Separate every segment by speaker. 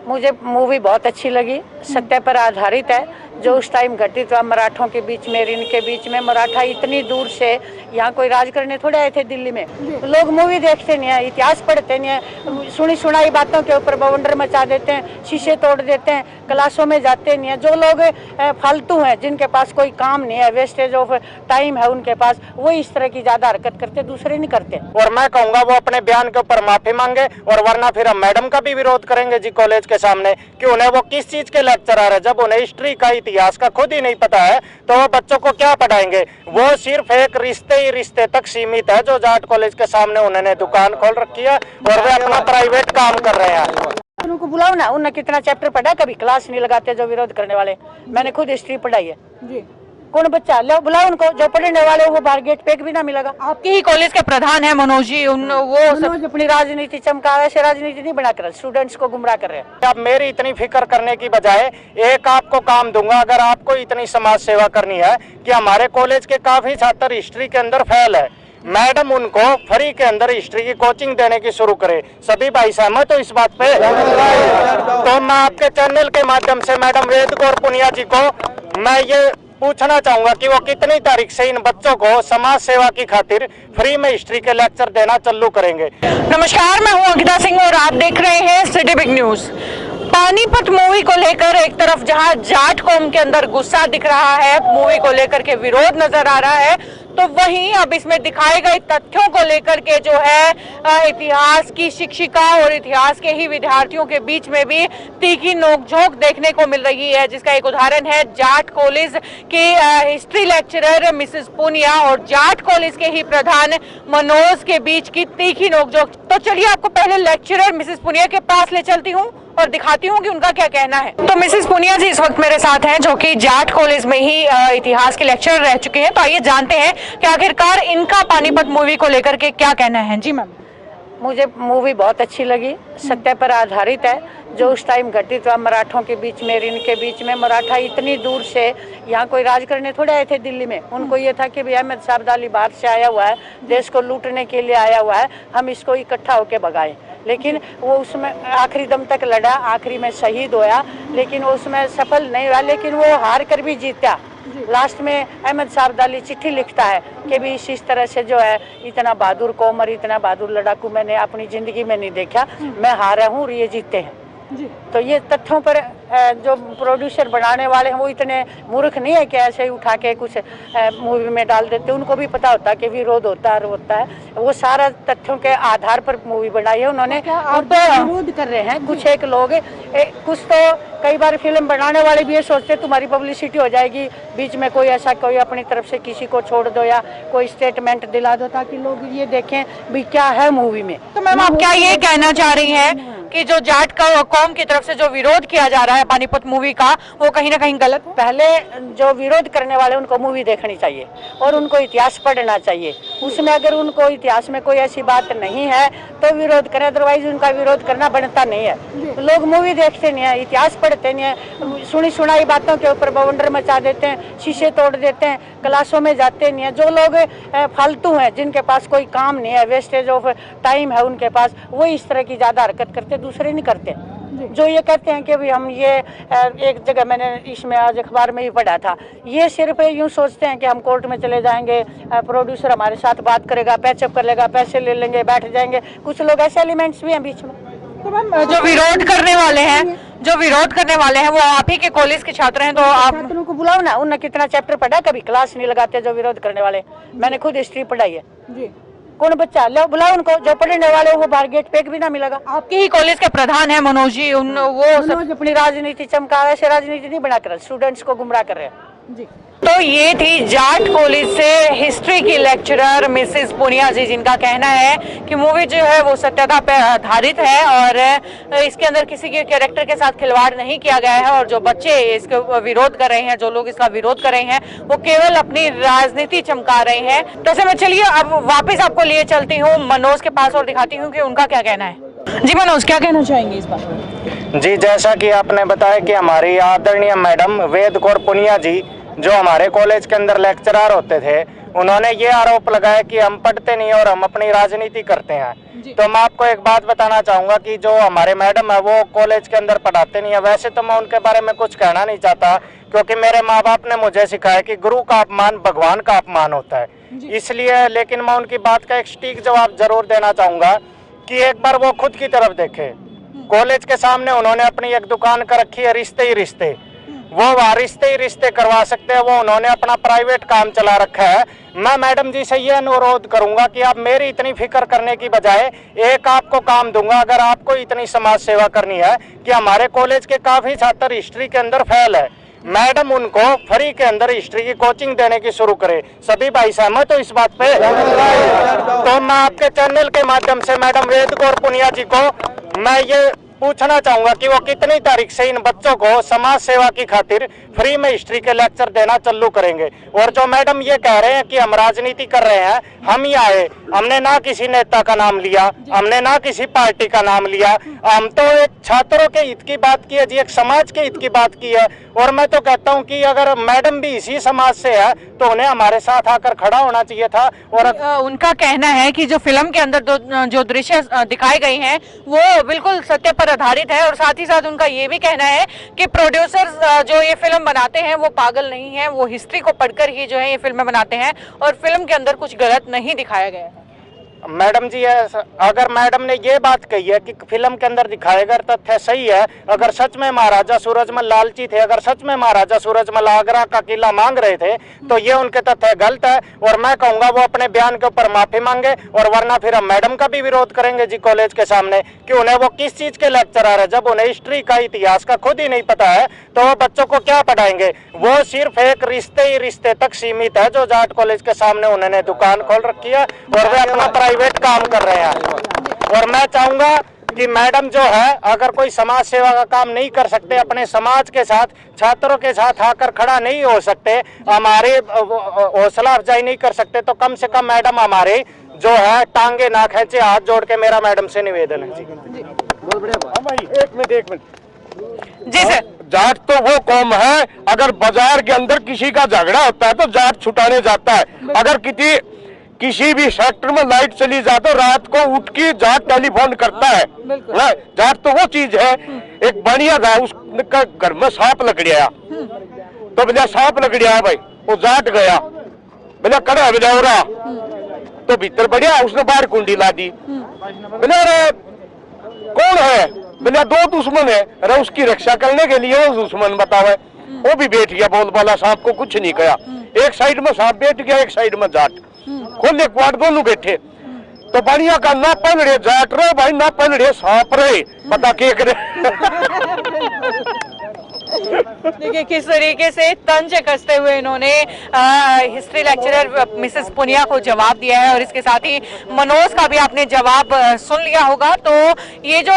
Speaker 1: मुझे मूवी बहुत अच्छी लगी, सत्य पर आधारित है। जो उस टाइम घटित हुआ मराठों के बीच में, इनके बीच में, मराठा इतनी दूर से यहाँ कोई राज करने थोड़े आए थे दिल्ली में। लोग मूवी देखते नहीं है, इतिहास पढ़ते नहीं है, सुनी सुनाई बातों के ऊपर बवंडर मचा देते हैं, शीशे तोड़ देते हैं, क्लासों में जाते नहीं है। जो लोग फालतू हैं, जिनके पास कोई काम नहीं है, वेस्टेज ऑफ टाइम है उनके पास, वो इस तरह की ज्यादा हरकत करते, दूसरे नहीं करते।
Speaker 2: और मैं कहूँगा वो अपने बयान के ऊपर माफी मांगे, और वरना फिर हम मैडम का भी विरोध करेंगे जी कॉलेज के सामने कि उन्हें वो किस चीज के लेक्चरर है। जब उन्हें हिस्ट्री का, इतिहास का खुद ही नहीं पता है तो वो बच्चों को क्या पढ़ाएंगे। वो सिर्फ एक रिश्ते ही रिश्ते तक सीमित है जो जाट कॉलेज के सामने उन्होंने दुकान खोल रखी है और वे अपना प्राइवेट काम कर रहे हैं।
Speaker 1: उनको बुलाओ ना, उन्होंने कितना चैप्टर पढ़ा, कभी क्लास नहीं लगाते जो विरोध करने वाले। मैंने खुद हिस्ट्री पढ़ाई है जी। कौन बच्चा ले बुलाओ उनको, जो पढ़ने वाले वो बाहर गेट पे भी ना मिलेगा।
Speaker 3: आपके ही कॉलेज के प्रधान है मनोज जी,
Speaker 1: मनोज अपनी राजनीति चमका, ऐसे राजनीति नहीं बना कर स्टूडेंट्स को गुमराह कर रहे हैं।
Speaker 2: अब मेरी इतनी फिक्र करने की बजाय एक आपको काम दूंगा, अगर आपको इतनी समाज सेवा करनी है कि हमारे कॉलेज के काफी छात्र हिस्ट्री के अंदर फेल है, मैडम उनको फ्री के अंदर हिस्ट्री की कोचिंग देने की शुरू करे। सभी भाई सहमत हो इस बात पे? तो मैं आपके चैनल के माध्यम से मैडम वेद कौर पुनिया जी को मैं ये पूछना चाहूंगा कि वो कितनी तारीख से इन बच्चों को समाज सेवा की खातिर फ्री में हिस्ट्री के लेक्चर देना चालू करेंगे।
Speaker 3: नमस्कार, मैं हूं अंकिता सिंह और आप देख रहे हैं city big news. Panipat movie को लेकर एक तरफ जहां जाट कौम के अंदर गुस्सा दिख रहा है, मूवी को लेकर के विरोध नजर आ रहा है, तो वहीं अब इसमें दिखाए गए तथ्यों को लेकर के जो है इतिहास की शिक्षिका और इतिहास के ही विद्यार्थियों के बीच में भी तीखी नोकझोंक देखने को मिल रही है, जिसका एक उदाहरण है जाट कॉलेज के हिस्ट्री लेक्चरर मिसेस पूनिया और जाट कॉलेज के ही प्रधान मनोज के बीच की तीखी नोकझोंक। तो चलिए आपको पहले लेक्चरर मिसेस पूनिया के पास ले चलती हूँ और दिखाती हूँ कि उनका क्या कहना है। तो मिसेस पूनिया जी इस वक्त मेरे साथ हैं, जो कि जाट कॉलेज में ही इतिहास के लेक्चरर रह चुके हैं। तो आइए जानते हैं कि आखिरकार इनका पानीपत मूवी को लेकर के क्या कहना है। जी मैम।
Speaker 1: मुझे मूवी बहुत अच्छी लगी, सत्य पर आधारित है। जो उस टाइम घटित हुआ मराठों के बीच में, इनके बीच में, मराठा इतनी दूर से यहाँ कोई राज करने थोड़े आए थे दिल्ली में। उनको ये था कि भाई अहमद साहब अली बाहर से आया हुआ है, देश को लूटने के लिए आया हुआ है, हम इसको इकट्ठा होकर भगाएं। लेकिन वो उसमें आखिरी दम तक लड़ा, आखिरी में शहीद होया, लेकिन वो उसमें सफल नहीं हुआ। लेकिन वो हार कर भी जीता। लास्ट में अहमद साहब अली चिट्ठी लिखता है कि भी इस तरह से जो है इतना बहादुर कौम और इतना बहादुर लड़ाकू मैंने अपनी जिंदगी में नहीं देखा, मैं हारा हूँ और ये जीते हैं। तो ये तथ्यों पर जो प्रोड्यूसर बनाने वाले हैं वो इतने मूर्ख नहीं है कि ऐसे ही उठा के कुछ मूवी में डाल देते। उनको भी पता होता है कि विरोध होता है। वो सारा तथ्यों के आधार पर मूवी बनाई है उन्होंने। अब विरोध कर रहे हैं कुछ एक लोग, कुछ तो कई बार फिल्म बनाने वाले भी ये सोचते तुम्हारी पब्लिसिटी हो जाएगी, बीच में कोई ऐसा कोई अपनी तरफ से किसी को छोड़ दो या कोई स्टेटमेंट दिला दो ताकि लोग ये देखें भी क्या है मूवी में।
Speaker 3: तो मैम आप क्या ये कहना चाह रही हैं कि जो जाट का कौम की तरफ से जो विरोध किया जा रहा है पानीपत मूवी का, वो कहीं ना कहीं गलत है?
Speaker 1: पहले जो विरोध करने वाले उनको मूवी देखनी चाहिए और उनको इतिहास पढ़ना चाहिए। उसमें अगर उनको इतिहास में कोई ऐसी बात नहीं है तो विरोध करें, अदरवाइज उनका विरोध करना बनता नहीं है। लोग मूवी देखते नहीं है, इतिहास पढ़ते नहीं है, सुनी सुनाई बातों के ऊपर बवंडर मचा देते हैं, शीशे तोड़ देते हैं, क्लासों में जाते नहीं है। जो लोग फालतू हैं, जिनके पास कोई काम नहीं है, वेस्टेज ऑफ टाइम है उनके पास, वो इस तरह की ज्यादा हरकत करते, दूसरे नहीं करते। जो ये कहते हैं कि भी हम ये एक जगह मैंने इसमें आज अखबार में ही पढ़ा था, ये सिर्फ यूँ सोचते हैं कि हम कोर्ट में चले जाएंगे, प्रोड्यूसर हमारे साथ बात करेगा, पैचअप कर लेगा, पैसे ले लेंगे, बैठ जाएंगे। कुछ लोग ऐसे एलिमेंट्स भी हैं बीच में।
Speaker 3: तो मैम जो विरोध करने वाले हैं वो आप ही के कॉलेज के छात्र हैं, तो आप
Speaker 1: छात्रों को बुलाओ ना। उन्होंने कितना चैप्टर पढ़ा, कभी क्लास नहीं लगाते जो विरोध करने वाले। मैंने खुद हिस्ट्री पढ़ाई है जी। कौन बच्चा ले बुलाओ उनको, जो पढ़ने वाले वो बाहर गेट पे भी ना मिलेगा।
Speaker 3: आपके ही कॉलेज के प्रधान है मनोज जी,
Speaker 1: मनोज अपनी राजनीति चमका, ऐसे राजनीति नहीं बना कर स्टूडेंट्स को गुमराह कर रहे हैं जी।
Speaker 3: तो ये थी जाट कॉलेज से हिस्ट्री की लेक्चरर मिसेस पूनिया जी, जिनका कहना है कि मूवी जो है वो सत्यता पर आधारित है और इसके अंदर किसी के कैरेक्टर के साथ खिलवाड़ नहीं किया गया है। और जो बच्चे इसका विरोध कर रहे हैं, जो लोग इसका विरोध कर रहे हैं, वो केवल अपनी राजनीति चमका रहे हैं। तो ऐसे में चलिए अब वापिस आपको लिए चलती हूँ मनोज के पास और दिखाती हूँ कि उनका क्या कहना है। जी मनोज, क्या कहना चाहेंगे इस बात?
Speaker 2: जी, जैसा कि आपने बताया कि हमारी आदरणीय मैडम वेद कौर पुनिया जी जो हमारे कॉलेज के अंदर लेक्चरर होते थे, उन्होंने ये आरोप लगाया कि हम पढ़ते नहीं और हम अपनी राजनीति करते हैं। तो मैं आपको एक बात बताना चाहूंगा कि जो हमारे मैडम है वो कॉलेज के अंदर पढ़ाते नहीं है। वैसे तो मैं उनके बारे में कुछ कहना नहीं चाहता, क्योंकि मेरे माँ बाप ने मुझे सिखाया कि गुरु का अपमान भगवान का अपमान होता है, इसलिए। लेकिन मैं उनकी बात का एक सटीक जवाब जरूर देना चाहूंगा कि एक बार वो खुद की तरफ देखे। कॉलेज के सामने उन्होंने अपनी एक दुकान कर रखी है, रिश्ते ही रिश्ते। वो वहाँ रिश्ते ही रिश्ते करवा सकते हैं, वो उन्होंने अपना प्राइवेट काम चला रखा है। मैं मैडम जी से ये अनुरोध करूंगा कि आप मेरी इतनी फिक्र करने की बजाय एक आपको काम दूंगा, अगर आपको इतनी समाज सेवा करनी है कि हमारे कॉलेज के काफी छात्र हिस्ट्री के अंदर फेल है, मैडम उनको फ्री के अंदर हिस्ट्री की कोचिंग देने की शुरू करे। सभी भाई सहमत हो इस बात पे? तो मैं आपके चैनल के माध्यम से मैडम वेद कौर पुनिया जी को मैं ये पूछना चाहूंगा कि वो कितनी तारीख से इन बच्चों को समाज सेवा की खातिर फ्री में हिस्ट्री के लेक्चर देना चालू करेंगे। और जो मैडम ये कह रहे हैं कि हम राजनीति कर रहे हैं, हम ही आए, हमने ना किसी नेता का नाम लिया, हमने ना किसी पार्टी का नाम लिया, हम तो एक छात्रों के हित की बात की है जी, एक समाज के हित की बात की है। और मैं तो कहता हूँ कि अगर मैडम भी इसी समाज से है तो उन्हें हमारे साथ आकर खड़ा होना चाहिए था। और
Speaker 3: उनका कहना है कि जो फिल्म के अंदर जो दृश्य दिखाए गए हैं वो बिल्कुल सत्य पर आधारित है, और साथ ही साथ उनका ये भी कहना है कि प्रोड्यूसर्स जो ये फिल्म बनाते हैं वो पागल नहीं है, वो हिस्ट्री को पढ़कर ही जो है ये फिल्में बनाते हैं और फिल्म के अंदर कुछ गलत नहीं दिखाया गया है।
Speaker 2: मैडम जी, अगर मैडम ने ये बात कही है कि फिल्म के अंदर दिखाए गए तथ्य सही है, अगर सच में महाराजा सूरजमल लालची थे, अगर सच में महाराजा सूरजमल आगरा का किला मांग रहे थे, तो ये उनके तथ्य गलत है। और मैं कहूंगा वो अपने बयान के ऊपर माफी मांगे, और वरना फिर हम मैडम का भी विरोध करेंगे जी कॉलेज के सामने कि उन्हें वो किस चीज के लेक्चरर है। जब उन्हें हिस्ट्री का, इतिहास का खुद ही नहीं पता है तो वो बच्चों को क्या पढ़ाएंगे। वो सिर्फ एक रिश्ते ही रिश्ते तक सीमित है जो जाट कॉलेज के सामने उन्होंने दुकान खोल रखी है और वे अपना प्राइवेट काम कर रहे हैं। और मैं चाहूंगा कि मैडम जो है, अगर कोई समाज सेवा का काम नहीं कर सकते, अपने समाज के साथ, छात्रों के साथ आकर खड़ा नहीं हो सकते, हमारे हौसला अफजाई नहीं कर सकते, तो कम से कम मैडम हमारे जो है टांगे ना खींचे। हाथ जोड़ के मेरा मैडम से निवेदन है जी। बहुत बढ़िया। एक मिनट
Speaker 3: जी सर।
Speaker 4: जाट तो वो कौम है, अगर बाजार के अंदर किसी का झगड़ा होता है तो जाट छुटाने जाता है। अगर किसी भी सेक्टर में लाइट चली जाए तो रात को उठ के जाट टेलीफोन करता है। जाट तो वो चीज है। एक बढ़िया था, उसका घर में सांप लग गया, तो भैया सांप लग गया भाई, वो जाट गया, भैया कड़ा बजा तो भीतर बढ़िया, उसने बाहर कुंडी ला दी। भैया अरे कौन है? भैया दो दुश्मन है। अरे उसकी रक्षा करने के लिए वो दुश्मन बतावे। वो भी बैठ गया, बोल वाला सांप को कुछ नहीं कहा। एक साइड में सांप बैठ गया, एक साइड में जाट। खोले क्वाड दोनों बैठे, तो बढ़िया का ना पहन रहे जाट रहे भाई, ना पहन रहे सांप रहे, पता क्या करे।
Speaker 3: देखिए किस तरीके से तंज कसते हुए इन्होंने हिस्ट्री लेक्चरर मिसेस पुनिया को जवाब दिया है, और इसके साथ ही मनोज का भी आपने जवाब सुन लिया होगा। तो ये जो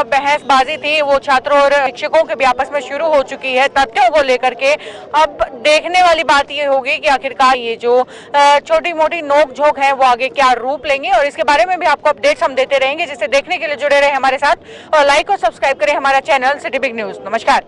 Speaker 3: बहसबाजी थी वो छात्रों और शिक्षकों के भी आपस में शुरू हो चुकी है तथ्यों को लेकर के। अब देखने वाली बात ये होगी कि आखिरकार ये जो छोटी मोटी नोक झोंक है वो आगे क्या रूप लेंगे, और इसके बारे में भी आपको अपडेट्स हम देते रहेंगे। जिसे देखने के लिए जुड़े रहे हमारे साथ, और लाइक और सब्सक्राइब करें हमारा चैनल सिटी बिग न्यूज। नमस्कार।